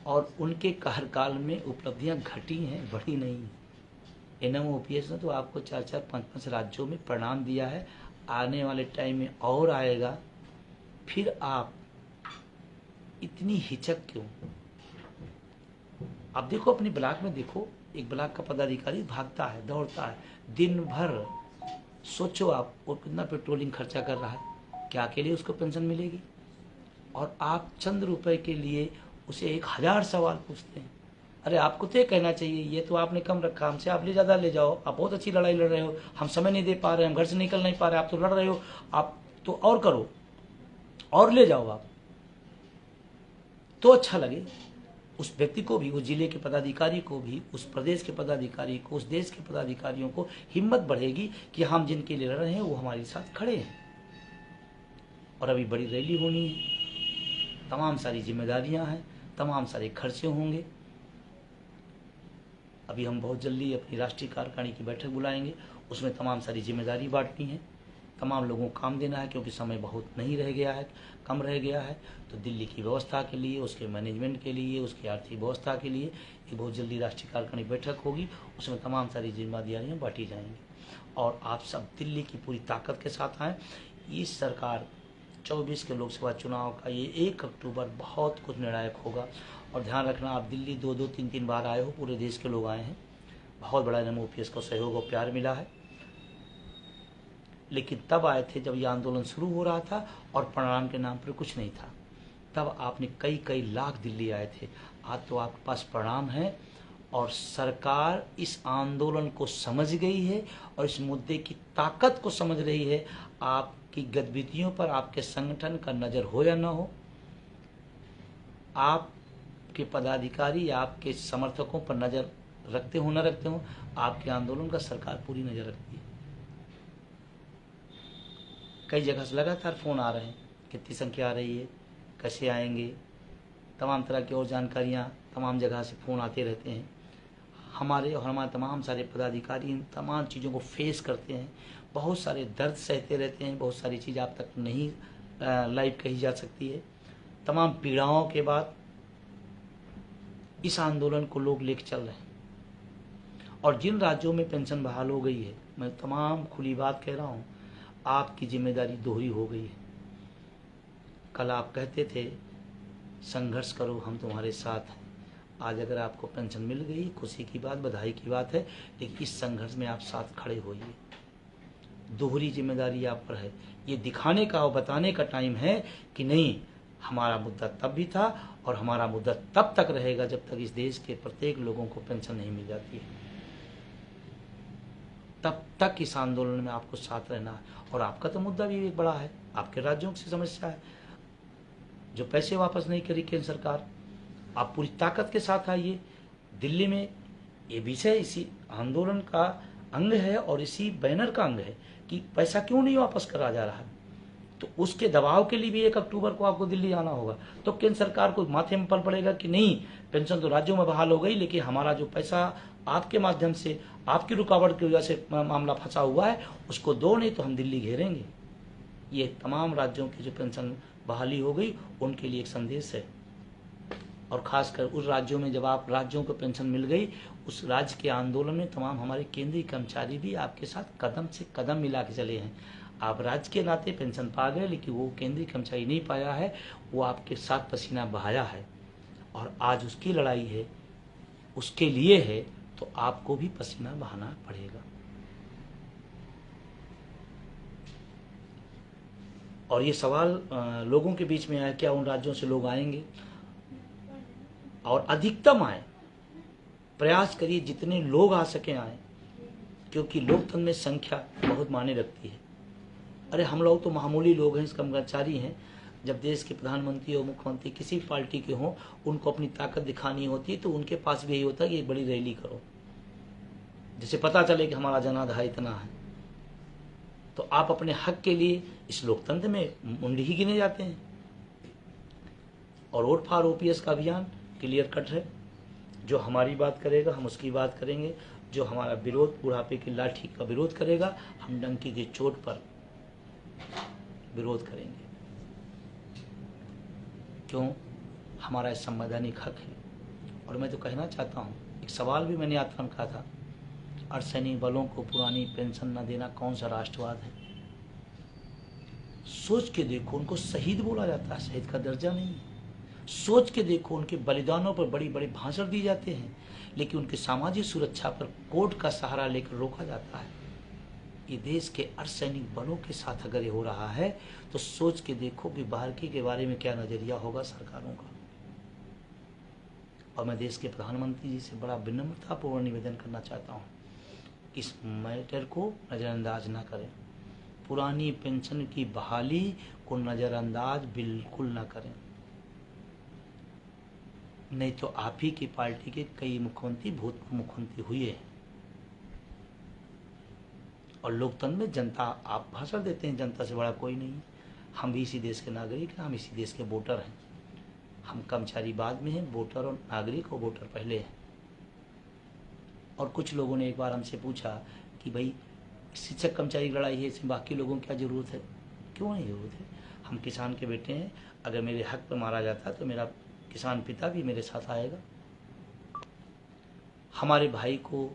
और उनके कार्यकाल में उपलब्धियां घटी हैं, बढ़ी नहीं। NMOPS ने तो आपको 4-4, 5-5 राज्यों में परिणाम दिया है, आने वाले टाइम में और आएगा। फिर आप इतनी हिचक क्यों? आप देखो अपने ब्लॉक में देखो, एक ब्लॉक का पदाधिकारी भागता है, दौड़ता है दिन भर। सोचो आप, वो कितना पेट्रोलिंग खर्चा कर रहा है, क्या के लिए उसको पेंशन मिलेगी? और आप चंद रुपए के लिए उसे 1000 सवाल पूछते हैं। अरे आपको तो ये कहना चाहिए, ये तो आपने कम रखा, हमसे आप ले ज़्यादा ले जाओ, आप बहुत अच्छी लड़ाई लड़ रहे हो, हम समय नहीं दे पा रहे, हम घर से निकल नहीं पा रहे, आप तो लड़ रहे हो, आप तो और करो और ले जाओ आप, तो अच्छा लगे उस व्यक्ति को भी, उस जिले के पदाधिकारी को भी, उस प्रदेश के पदाधिकारी को, उस देश के पदाधिकारियों को हिम्मत बढ़ेगी कि हम जिनके लिए लड़ रहे हैं वो हमारे साथ खड़े हैं। और अभी बड़ी रैली होनी है, तमाम सारी जिम्मेदारियां हैं, तमाम सारे खर्चे होंगे। अभी हम बहुत जल्दी अपनी राष्ट्रीय कार्यकारिणी की बैठक बुलाएंगे, उसमें तमाम सारी जिम्मेदारी बांटनी है, तमाम लोगों को काम देना है, क्योंकि समय बहुत नहीं रह गया है, कम रह गया है। तो दिल्ली की व्यवस्था के लिए, उसके मैनेजमेंट के लिए, उसकी आर्थिक व्यवस्था के लिए ये बहुत जल्दी राष्ट्रीय कार्यकारिणी बैठक होगी, उसमें तमाम सारी जिम्मेदारियां बांटी जाएंगी। और आप सब दिल्ली की पूरी ताकत के साथ आएँ। इस सरकार 24 के लोकसभा चुनाव का ये 1 अक्टूबर बहुत कुछ निर्णायक होगा। और ध्यान रखना, आप दिल्ली 2-2, 3-3 बार आए हो, पूरे देश के लोग आए हैं, बहुत बड़ा MOPS को सहयोग और प्यार मिला है। लेकिन तब आए थे जब ये आंदोलन शुरू हो रहा था और प्रणाम के नाम पर कुछ नहीं था। तब आपने कई कई लाख दिल्ली आए थे। आज तो आपके पास प्रणाम है और सरकार इस आंदोलन को समझ गई है और इस मुद्दे की ताकत को समझ रही है। आपकी गतिविधियों पर आपके संगठन का नज़र हो या ना हो, आपके पदाधिकारी या आपके समर्थकों पर नज़र रखते हो ना रखते हो, आपके आंदोलन का सरकार पूरी नज़र रखती है। कई जगह से लगातार फ़ोन आ रहे हैं, कितनी संख्या आ रही है, कैसे आएंगे, तमाम तरह की और जानकारियाँ, तमाम जगह से फ़ोन आते रहते हैं। हमारे और हमारे तमाम सारे पदाधिकारी इन तमाम चीज़ों को फेस करते हैं, बहुत सारे दर्द सहते रहते हैं, बहुत सारी चीज़ आप तक नहीं लाइव कही जा सकती है। तमाम पीड़ाओं के बाद इस आंदोलन को लोग लेकर चल रहे हैं। और जिन राज्यों में पेंशन बहाल हो गई है, मैं तमाम खुली बात कह रहा हूँ, आपकी जिम्मेदारी दोहरी हो गई है। कल आप कहते थे संघर्ष करो, हम तुम्हारे साथ हैं। आज अगर आपको पेंशन मिल गई, खुशी की बात, बधाई की बात है, लेकिन इस संघर्ष में आप साथ खड़े होइए। दोहरी जिम्मेदारी आप पर है। ये दिखाने का और बताने का टाइम है कि नहीं, हमारा मुद्दा तब भी था और हमारा मुद्दा तब तक रहेगा जब तक इस देश के प्रत्येक लोगों को पेंशन नहीं मिल जाती है। तब तक इस आंदोलन में आपको साथ रहना है। और आपका तो मुद्दा भी एक बड़ा है, आपके राज्यों की समस्या है, जो पैसे वापस नहीं करी केंद्र सरकार। आप पूरी ताकत के साथ आइए। दिल्ली में ये विषय इसी आंदोलन का अंग है और इसी बैनर का अंग है कि पैसा क्यों नहीं वापस करा जा रहा है। तो उसके दबाव के लिए भी 1 अक्टूबर को आपको दिल्ली आना होगा। तो केंद्र सरकार को माथे में पल पड़ेगा कि नहीं, पेंशन तो राज्यों में बहाल हो गई, लेकिन हमारा जो पैसा आपके माध्यम से, आपकी रुकावट की वजह से मामला फंसा हुआ है, उसको दो, नहीं तो हम दिल्ली घेरेंगे। ये तमाम राज्यों की जो पेंशन बहाली हो गई उनके लिए एक संदेश है। और खासकर उस राज्यों में जब आप राज्यों को पेंशन मिल गई, उस राज्य के आंदोलन में तमाम हमारे केंद्रीय कर्मचारी भी आपके साथ कदम से कदम मिला के चले हैं। आप राज्य के नाते पेंशन पा गए, लेकिन वो केंद्रीय कर्मचारी नहीं पाया है, वो आपके साथ पसीना बहाया है और आज उसकी लड़ाई है, उसके लिए है, तो आपको भी पसीना बहाना पड़ेगा। और ये सवाल लोगों के बीच में आया, क्या उन राज्यों से लोग आएंगे? और अधिकतम आए, प्रयास करिए जितने लोग आ सके आए, क्योंकि लोकतंत्र में संख्या बहुत मायने रखती है। अरे हम लोग तो मामूली लोग हैं, कर्मचारी हैं। जब देश के प्रधानमंत्री और मुख्यमंत्री किसी पार्टी के हों, उनको अपनी ताकत दिखानी होती है, तो उनके पास भी यही होता है कि एक बड़ी रैली करो, जिससे पता चले कि हमारा जनाधार इतना है। तो आप अपने हक के लिए इस लोकतंत्र में मुंडी ही गिने जाते हैं। और वोट फॉर OPS का अभियान क्लियर कट है। जो हमारी बात करेगा हम उसकी बात करेंगे, जो हमारा विरोध, बुढ़ापे की लाठी का विरोध करेगा, हम डंकी की चोट पर विरोध करेंगे। क्यों? हमारा संवैधानिक हक है। और मैं तो कहना चाहता हूँ, एक सवाल भी मैंने यात्रा में कहा था, अर्धसैनिक बलों को पुरानी पेंशन न देना कौन सा राष्ट्रवाद है? सोच के देखो, उनको शहीद बोला जाता है, शहीद का दर्जा नहीं है। सोच के देखो, उनके बलिदानों पर बड़ी बड़ी भाषण दी जाते हैं, लेकिन उनकी सामाजिक सुरक्षा पर कोर्ट का सहारा लेकर रोका जाता है। ये देश के अर्धसैनिक बलों के साथ अगर ये हो रहा है, तो सोच के देखो कि बाहरकी के बारे में क्या नजरिया होगा सरकारों का। और मैं देश के प्रधानमंत्री जी से बड़ा विनम्रतापूर्ण निवेदन करना चाहता हूँ, इस मैटर को नज़रअंदाज ना करें। पुरानी पेंशन की बहाली को नज़रअंदाज बिल्कुल ना करें, नहीं तो आप ही की पार्टी के कई मुख्यमंत्री, भूतपूर्व मुख्यमंत्री हुए हैं। और लोकतंत्र में जनता, आप भाषण देते हैं, जनता से बड़ा कोई नहीं है। हम भी इसी देश के नागरिक हैं, हम इसी देश के वोटर हैं। हम कर्मचारी बाद में हैं, वोटर और नागरिक और वोटर पहले हैं। और कुछ लोगों ने एक बार हमसे पूछा कि भाई शिक्षक कर्मचारी की लड़ाई है, इसमें बाकी लोगों की क्या ज़रूरत है? क्यों नहीं ज़रूरत है? हम किसान के बेटे हैं। अगर मेरे हक पर मारा जाता है तो मेरा किसान पिता भी मेरे साथ आएगा। हमारे भाई को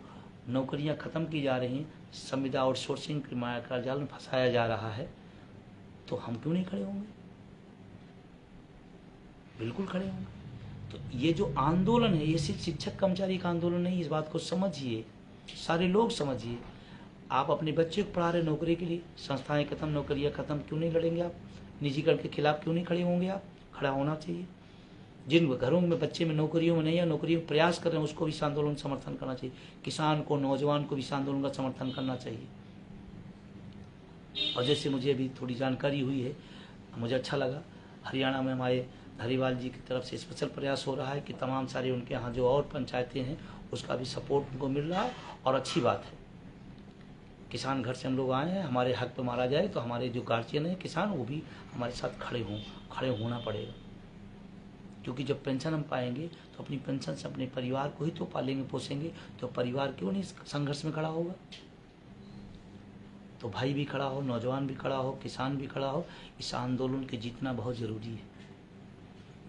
नौकरियां ख़त्म की जा रही हैं, संविदा आउटसोर्सिंग के माया का जाल में फंसाया जा रहा है, तो हम क्यों नहीं खड़े होंगे? बिल्कुल खड़े होंगे। तो ये जो आंदोलन है ये सिर्फ शिक्षक कर्मचारी का आंदोलन नहीं, इस बात को समझिए, सारे लोग समझिए। आप अपने बच्चे को पढ़ा रहे नौकरी के लिए, संस्थाएं खत्म, नौकरियां खत्म, क्यों नहीं लड़ेंगे आप? निजीकरण के खिलाफ क्यों नहीं खड़े होंगे आप? खड़ा होना चाहिए। जिन घरों में बच्चे में नौकरियों में नहीं या नौकरियों में प्रयास कर रहे हैं उसको भी इस आंदोलन समर्थन करना चाहिए। किसान को, नौजवान को भी इस आंदोलन का समर्थन करना चाहिए। और जैसे मुझे अभी थोड़ी जानकारी हुई है, मुझे अच्छा लगा, हरियाणा में हमारे धारीवाल जी की तरफ से स्पेशल प्रयास हो रहा है कि तमाम सारे उनके यहाँ जो और पंचायतें हैं उसका भी सपोर्ट उनको मिल रहा है, और अच्छी बात है। किसान घर से हम लोग आए हैं, हमारे हक पे मारा जाए तो हमारे जो गार्जियन हैं किसान, वो भी हमारे साथ खड़े होना पड़ेगा। क्योंकि जब पेंशन हम पाएंगे तो अपनी पेंशन से अपने परिवार को ही तो पालेंगे पोसेंगे, तो परिवार क्यों नहीं संघर्ष में खड़ा होगा? तो भाई भी खड़ा हो, नौजवान भी खड़ा हो, किसान भी खड़ा हो। इस आंदोलन के जीतना बहुत ज़रूरी है।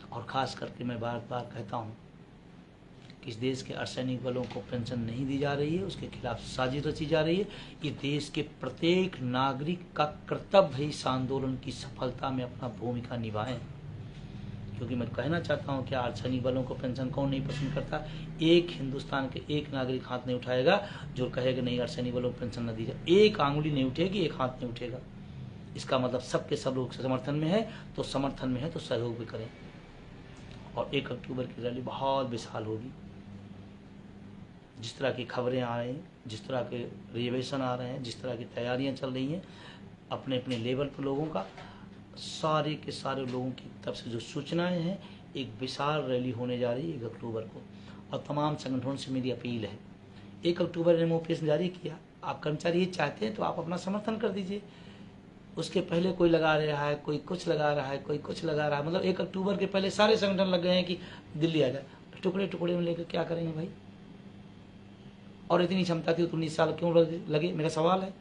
और ख़ास करके मैं बार बार कहता हूँ कि इस देश के अर्धसैनिक बलों को पेंशन नहीं दी जा रही है, उसके खिलाफ साजिश रची जा रही है। ये देश के प्रत्येक नागरिक का कर्तव्य है इस आंदोलन की सफलता में अपना भूमिका निभाएं। क्योंकि मैं कहना चाहता हूँ कि अर्धसैनिक बलों को पेंशन कौन नहीं पसंद करता? एक हिंदुस्तान के एक नागरिक हाथ नहीं उठाएगा जो कहेगा नहीं अर्धसैनिक बलों को पेंशन न दी जाए। एक आंगुली नहीं उठेगी, एक हाथ नहीं उठेगा। इसका मतलब सबके सब लोग समर्थन में है, तो समर्थन में है तो सहयोग भी करें। और 1 अक्टूबर की रैली बहुत विशाल होगी। जिस तरह की खबरें आ रही हैं, जिस तरह के रिजर्वेशन आ रहे हैं, जिस तरह की तैयारियां चल रही हैं अपने अपने लेवल पर लोगों का, सारे के सारे लोगों की तरफ से जो सूचनाएं हैं, एक विशाल रैली होने जा रही है 1 अक्टूबर को। और तमाम संगठनों से मेरी अपील है, 1 अक्टूबर MOPS जारी किया, आप कर्मचारी ये चाहते हैं तो आप अपना समर्थन कर दीजिए। उसके पहले कोई लगा रहा है, कोई कुछ लगा रहा है, कोई कुछ लगा रहा है। मतलब 1 अक्टूबर के पहले सारे संगठन लग गए हैं कि दिल्ली आ जाए। टुकड़े टुकड़े में लेकर क्या करेंगे भाई? और इतनी क्षमता थी तो 19 साल क्यों लगे, मेरा सवाल है।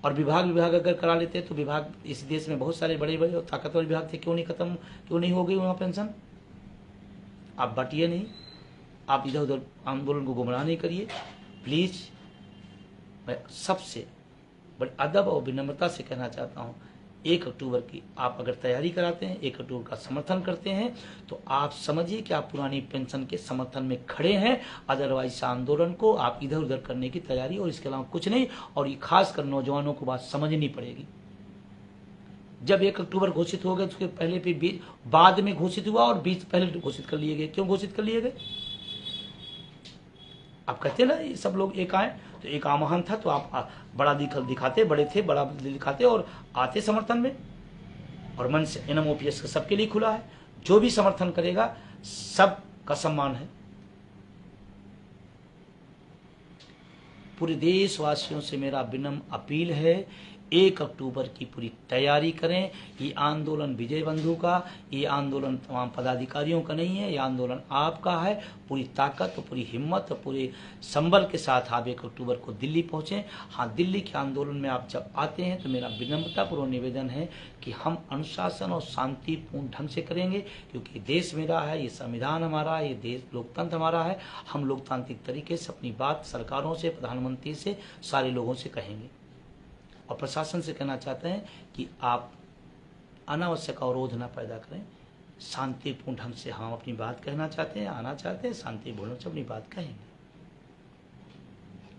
और विभाग अगर करा लेते तो विभाग, इस देश में बहुत सारे बड़े बड़े और ताकतवर विभाग थे, क्यों नहीं खत्म, क्यों नहीं हो गई वहाँ पेंशन? आप बांटिए नहीं, आप इधर उधर आंदोलन को गुमराह नहीं करिए प्लीज। मैं सबसे बड़ी अदब और विनम्रता से कहना चाहता हूँ, 1 अक्टूबर की आप अगर तैयारी कराते हैं, 1 अक्टूबर का समर्थन करते हैं, तो आप समझिए कि आप पुरानी पेंशन के समर्थन में खड़े हैं। अदरवाइज आंदोलन को आप इधर उधर करने की तैयारी, और इसके अलावा कुछ नहीं। और ये खासकर नौजवानों को बात समझनी पड़ेगी। जब 1 अक्टूबर घोषित हो गए तो उसके पहले भी बाद में घोषित हुआ और बीच पहले घोषित कर लिए गए। क्यों घोषित कर लिए गए? आप कहते ना ये सब लोग एक आए, तो एक आह्वान था तो आप बड़ा दिखाते, बड़े थे, बड़ा दिखाते और आते समर्थन में। और मंच NMOPS का सबके लिए खुला है, जो भी समर्थन करेगा सबका सम्मान है। पूरे देशवासियों से मेरा विनम्र अपील है, 1 अक्टूबर की पूरी तैयारी करें। ये आंदोलन विजय बंधु का, ये आंदोलन तमाम पदाधिकारियों का नहीं है, ये आंदोलन आपका है। पूरी ताकत और पूरी हिम्मत और पूरे संबल के साथ आप 1 अक्टूबर को दिल्ली पहुँचें। हाँ, दिल्ली के आंदोलन में आप जब आते हैं तो मेरा विनम्रतापूर्वक निवेदन है कि हम अनुशासन और शांतिपूर्ण ढंग से करेंगे, क्योंकि देश मेरा है, ये संविधान हमारा है, ये देश लोकतंत्र हमारा है। हम लोकतांत्रिक तरीके से अपनी बात सरकारों से, प्रधानमंत्री से, सारे लोगों से कहेंगे। और प्रशासन से कहना चाहते हैं कि आप अनावश्यक अवरोध न पैदा करें, शांतिपूर्ण ढंग से हम अपनी बात कहना चाहते हैं, आना चाहते हैं, शांतिपूर्ण से अपनी बात कहेंगे।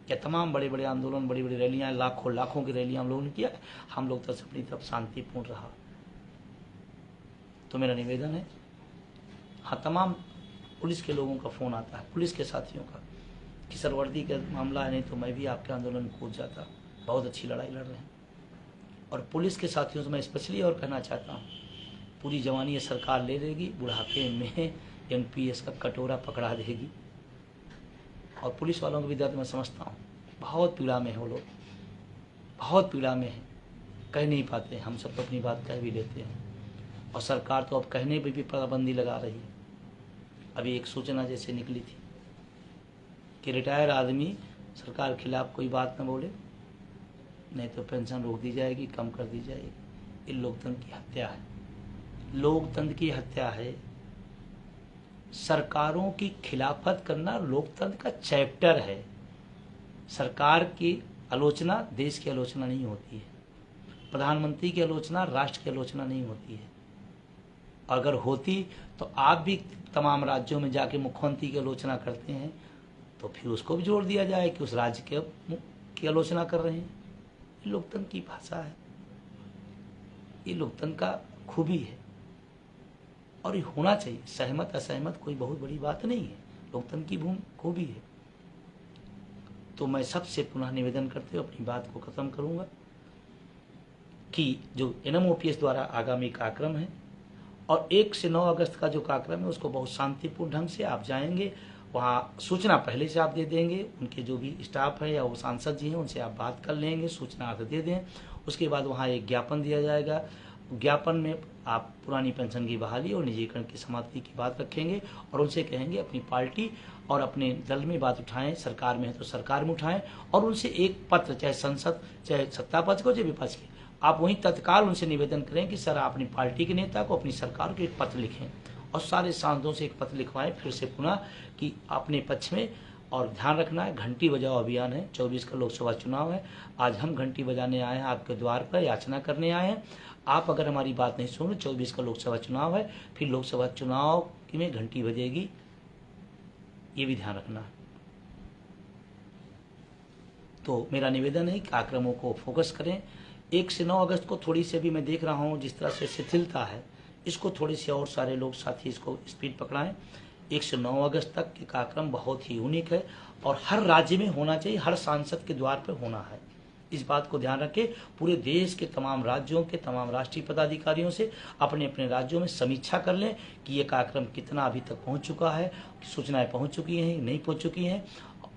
क्या तमाम बड़े बड़े आंदोलन, बड़ी बड़ी रैलियां, लाखों की रैलियां हम लोगों ने किया, हम लोग तो अपनी तरफ शांतिपूर्ण रहा। तो मेरा निवेदन है, हाँ, तमाम पुलिस के लोगों का फ़ोन आता है, पुलिस के साथियों का, कि सर वर्दी का मामला है, नहीं तो मैं भी आपके आंदोलन में कूद जाता। बहुत अच्छी लड़ाई लड़ रहे हैं। और पुलिस के साथियों से मैं स्पेशली और कहना चाहता हूँ, पूरी जवानी ये सरकार ले लेगी, बुढ़ापे में NPS का कटोरा पकड़ा देगी। और पुलिस वालों को भी दर्द मैं समझता हूँ, बहुत पीड़ा में है वो लोग, बहुत पीड़ा में है, कह नहीं पाते। हम सब तो अपनी बात कह भी लेते हैं, और सरकार तो अब कहने पर भी पाबंदी लगा रही है। अभी एक सूचना जैसे निकली थी कि रिटायर आदमी सरकार के खिलाफ कोई बात न बोले, नहीं तो पेंशन रोक दी जाएगी, कम कर दी जाएगी। ये लोकतंत्र की हत्या है, लोकतंत्र की हत्या है। सरकारों की खिलाफत करना लोकतंत्र का चैप्टर है। सरकार की आलोचना देश की आलोचना नहीं होती है, प्रधानमंत्री की आलोचना राष्ट्र की आलोचना नहीं होती है। अगर होती तो आप भी तमाम राज्यों में जाके मुख्यमंत्री की आलोचना करते हैं, तो फिर उसको भी जोड़ दिया जाए कि उस राज्य की आलोचना कर रहे हैं। ये लोकतंत्र की भाषा है, ये लोकतंत्र का खूबी है और ये होना चाहिए। सहमत असहमत कोई बहुत बड़ी बात नहीं है, लोकतंत्र की खूबी है। तो मैं सबसे पुनः निवेदन करते हुए अपनी बात को खत्म करूंगा कि जो NMOPS द्वारा आगामी कार्यक्रम है और 1 से 9 अगस्त का जो कार्यक्रम है उसको बहुत शांतिपूर्ण ढंग से आप जाएंगे, वहाँ सूचना पहले से आप दे देंगे, उनके जो भी स्टाफ है या वो सांसद जी हैं उनसे आप बात कर लेंगे, सूचना आप दे दें। उसके बाद वहाँ एक ज्ञापन दिया जाएगा, ज्ञापन में आप पुरानी पेंशन की बहाली और निजीकरण की समाप्ति की बात रखेंगे और उनसे कहेंगे अपनी पार्टी और अपने दल में बात उठाएं, सरकार में है तो सरकार में उठाएं और उनसे एक पत्र, चाहे संसद चाहे सत्ता पक्ष को चाहे विपक्ष के, आप वहीं तत्काल उनसे निवेदन करें कि सर आप अपनी पार्टी के नेता को अपनी सरकार को एक पत्र लिखें और सारे सांसदों से एक पत्र लिखवाएं फिर से पुनः कि अपने पक्ष में। और ध्यान रखना है, घंटी बजाओ अभियान है, 24 का लोकसभा चुनाव है। आज हम घंटी बजाने आए हैं, आपके द्वार पर याचना करने आए हैं। आप अगर हमारी बात नहीं सुनो, 24 का लोकसभा चुनाव है, फिर लोकसभा चुनाव में घंटी बजेगी, ये भी ध्यान रखना है। तो मेरा निवेदन है कि कार्यक्रमों को फोकस करें। 1 से 9 अगस्त को थोड़ी सी भी मैं देख रहा हूँ जिस तरह से शिथिलता है, इसको थोड़ी सी और सारे लोग साथी इसको स्पीड पकड़ाएं। 1 से 9 अगस्त तक के कार्यक्रम बहुत ही यूनिक है और हर राज्य में होना चाहिए, हर सांसद के द्वार पर होना है। इस बात को ध्यान रखें, पूरे देश के तमाम राज्यों के तमाम राष्ट्रीय पदाधिकारियों से अपने अपने राज्यों में समीक्षा कर लें कि ये कार्यक्रम कितना अभी तक पहुंच चुका है, सूचनाएं पहुंच चुकी हैं नहीं पहुंच चुकी हैं।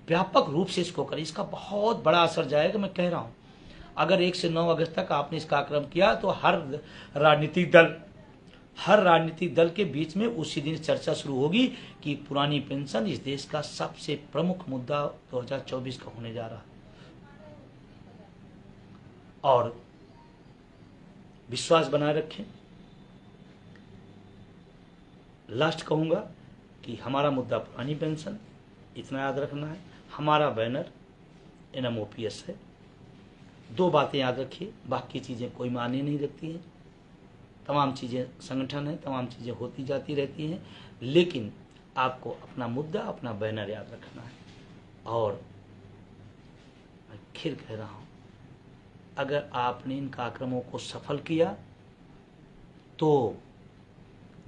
व्यापक रूप से इसको करें, इसका बहुत बड़ा असर जाएगा। मैं कह रहा हूँ अगर 1 से 9 अगस्त तक आपने इस कार्यक्रम किया तो हर राजनीतिक दल के बीच में उसी दिन चर्चा शुरू होगी कि पुरानी पेंशन इस देश का सबसे प्रमुख मुद्दा 2024 का होने जा रहा है। और विश्वास बनाए रखें। लास्ट कहूंगा कि हमारा मुद्दा पुरानी पेंशन, इतना याद रखना है। हमारा बैनर NMOPS है। 2 बातें याद रखिए, बाकी चीजें कोई मायने नहीं रखती हैं। तमाम चीजें संगठन है, तमाम चीजें होती जाती रहती हैं, लेकिन आपको अपना मुद्दा, अपना बैनर याद रखना है। और मैं फिर कह रहा हूं, अगर आपने इन कार्यक्रमों को सफल किया तो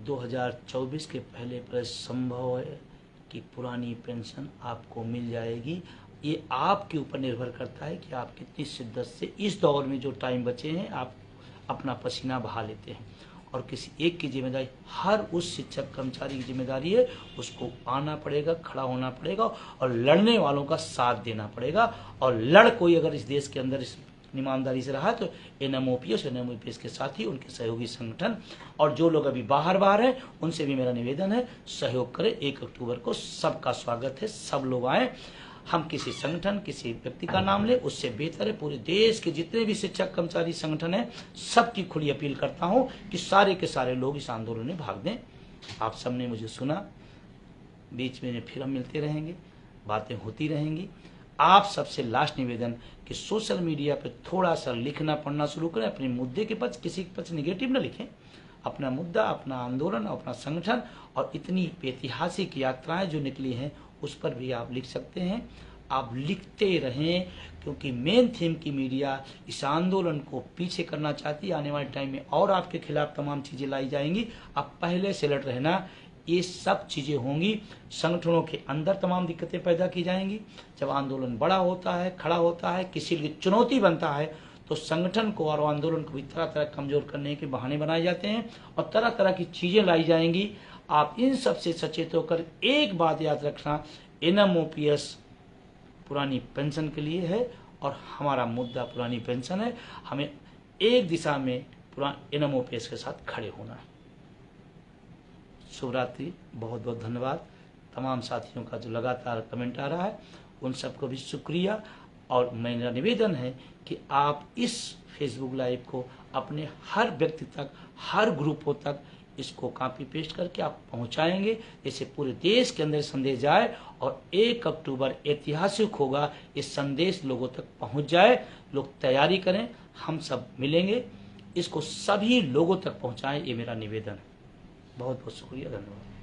2024 के पहले पर संभव है कि पुरानी पेंशन आपको मिल जाएगी। ये आपके ऊपर निर्भर करता है कि आप कितनी शिद्दत से इस दौर में जो टाइम बचे हैं आप अपना पसीना बहा लेते हैं। और किसी एक की जिम्मेदारी, हर उस शिक्षक कर्मचारी की जिम्मेदारी है, उसको आना पड़ेगा, खड़ा होना पड़ेगा और लड़ने वालों का साथ देना पड़ेगा। और लड़ कोई अगर इस देश के अंदर इस ईमानदारी से रहा तो NMOPS के साथ ही उनके सहयोगी संगठन और जो लोग अभी बाहर हैं उनसे भी मेरा निवेदन है, सहयोग करें। 1 अक्टूबर को सबका स्वागत है, सब लोग आए। हम किसी संगठन, किसी व्यक्ति का नाम ले, उससे बेहतर है पूरे देश के जितने भी शिक्षक कर्मचारी संगठन है, सबकी खुली अपील करता हूं कि सारे के सारे लोग इस आंदोलन में भाग दें। आप सबने मुझे सुना, बीच में फिर हम मिलते रहेंगे, बातें होती रहेंगी। आप सबसे लास्ट निवेदन कि सोशल मीडिया पे थोड़ा सा लिखना पढ़ना शुरू करें, अपने मुद्दे के पक्ष, किसी के पक्ष निगेटिव न लिखें। अपना मुद्दा, अपना आंदोलन, अपना संगठन और इतनी ऐतिहासिक यात्राएं जो निकली हैं उस पर भी आप लिख सकते हैं। आप लिखते रहें क्योंकि मेन थीम की मीडिया इस आंदोलन को पीछे करना चाहती है। आने वाले टाइम में और आपके खिलाफ तमाम चीजें लाई जाएंगी, आप पहले से अलर्ट रहना। ये सब चीजें होंगी, संगठनों के अंदर तमाम दिक्कतें पैदा की जाएंगी। जब आंदोलन बड़ा होता है, खड़ा होता है, किसी लिए चुनौती बनता है तो संगठन को और आंदोलन को भी तरह तरह कमजोर करने के बहाने बनाए जाते हैं और तरह तरह की चीजें लाई जाएंगी। आप इन सब से सचेत होकर एक बात याद रखना, NMOPS पुरानी पेंशन के लिए है और हमारा मुद्दा पुरानी पेंशन है। हमें एक दिशा में NMOPS के साथ खड़े होना है। शुभ रात्रि, बहुत बहुत धन्यवाद। तमाम साथियों का जो लगातार कमेंट आ रहा है उन सबको भी शुक्रिया। और मेरा निवेदन है कि आप इस फेसबुक लाइव को अपने हर व्यक्ति तक, हर ग्रुपों तक इसको कॉपी पेस्ट करके आप पहुंचाएंगे, जैसे पूरे देश के अंदर संदेश जाए और 1 अक्टूबर ऐतिहासिक होगा, इस संदेश लोगों तक पहुंच जाए। लोग तैयारी करें, हम सब मिलेंगे, इसको सभी लोगों तक पहुंचाएं, ये मेरा निवेदन है। बहुत बहुत शुक्रिया, धन्यवाद।